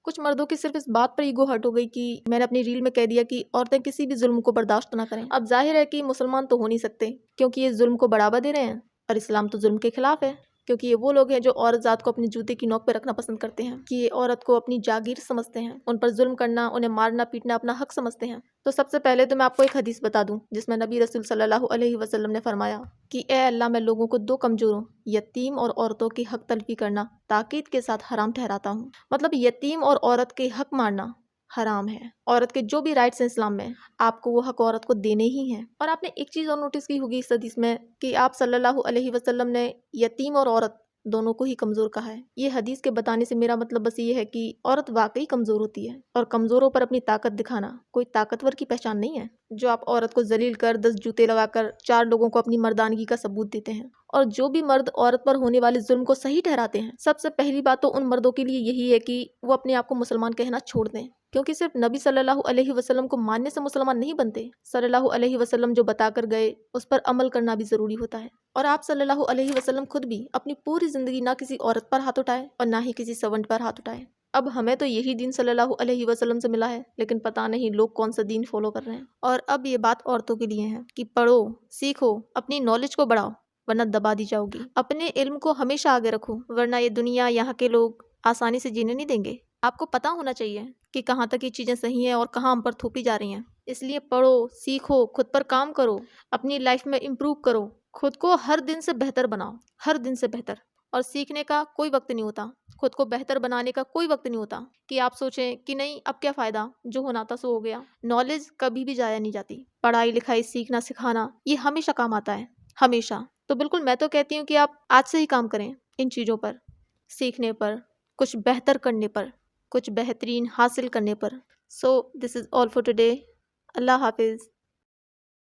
کچھ مردوں کی صرف اس بات پر ایگو ہرٹ ہو گئی کہ میں نے اپنی ریل میں کہہ دیا کہ عورتیں کسی بھی ظلم کو برداشت نہ کریں۔ اب ظاہر ہے کہ مسلمان تو ہو نہیں سکتے کیونکہ یہ ظلم کو بڑھاوا دے رہے ہیں، اور اسلام تو ظلم کے خلاف ہے، کیونکہ یہ وہ لوگ ہیں جو عورت ذات کو اپنے جوتے کی نوک پہ رکھنا پسند کرتے ہیں، کہ یہ عورت کو اپنی جاگیر سمجھتے ہیں، ان پر ظلم کرنا، انہیں مارنا پیٹنا اپنا حق سمجھتے ہیں۔ تو سب سے پہلے تو میں آپ کو ایک حدیث بتا دوں جس میں نبی رسول صلی اللہ علیہ وسلم نے فرمایا کہ اے اللہ، میں لوگوں کو دو کمزوروں، یتیم اور عورتوں کی حق تلفی کرنا تاکید کے ساتھ حرام ٹھہراتا ہوں۔ مطلب یتیم اور عورت کے حق مارنا حرام ہے۔ عورت کے جو بھی رائٹس ہیں اسلام میں، آپ کو وہ حق عورت کو دینے ہی ہیں۔ اور آپ نے ایک چیز اور نوٹس کی ہوگی اس حدیث میں کہ آپ صلی اللہ علیہ وسلم نے یتیم اور عورت دونوں کو ہی کمزور کہا ہے۔ یہ حدیث کے بتانے سے میرا مطلب بس یہ ہے کہ عورت واقعی کمزور ہوتی ہے، اور کمزوروں پر اپنی طاقت دکھانا کوئی طاقتور کی پہچان نہیں ہے۔ جو آپ عورت کو ذلیل کر 10 جوتے لگا کر 4 لوگوں کو اپنی مردانگی کا ثبوت دیتے ہیں، اور جو بھی مرد عورت پر ہونے والے ظلم کو صحیح ٹھہراتے ہیں، سب سے پہلی بات تو ان مردوں کے لیے یہی ہے کہ وہ اپنے آپ کو مسلمان کہنا چھوڑ دیں، کیونکہ صرف نبی صلی اللہ علیہ وسلم کو ماننے سے مسلمان نہیں بنتے۔ صلی اللہ علیہ وسلم جو بتا کر گئے اس پر عمل کرنا بھی ضروری ہوتا ہے۔ اور آپ صلی اللہ علیہ وسلم خود بھی اپنی پوری زندگی نہ کسی عورت پر ہاتھ اٹھائے اور نہ ہی کسی سرونٹ پر ہاتھ اٹھائے۔ اب ہمیں تو یہی دین صلی اللہ علیہ وسلم سے ملا ہے، لیکن پتہ نہیں لوگ کون سا دین فالو کر رہے ہیں۔ اور اب یہ بات عورتوں کے لیے ہے کہ پڑھو، سیکھو، اپنی نالج کو بڑھاؤ، ورنہ دبا دی جاؤ گی۔ اپنے علم کو ہمیشہ آگے رکھو، ورنہ یہ دنیا، یہاں کے لوگ آسانی سے جینے نہیں دیں گے۔ آپ کو پتہ ہونا چاہیے کہ کہاں تک یہ چیزیں صحیح ہیں اور کہاں ہم پر تھوپی جا رہی ہیں۔ اس لیے پڑھو، سیکھو، خود پر کام کرو، اپنی لائف میں امپروو کرو، خود کو ہر دن سے بہتر بناؤ، ہر دن سے بہتر۔ اور سیکھنے کا کوئی وقت نہیں ہوتا، خود کو بہتر بنانے کا کوئی وقت نہیں ہوتا کہ آپ سوچیں کہ نہیں اب کیا فائدہ، جو ہونا تھا سو ہو گیا۔ نالج کبھی بھی ضائع نہیں جاتی۔ پڑھائی لکھائی، سیکھنا سکھانا، یہ ہمیشہ کام آتا ہے، ہمیشہ۔ تو بالکل میں تو کہتی ہوں کہ آپ آج سے ہی کام کریں ان چیزوں پر، سیکھنے پر، کچھ بہتر کرنے پر، کچھ بہترین حاصل کرنے پر۔ سو دس از آل فار ٹوڈے۔ اللہ حافظ۔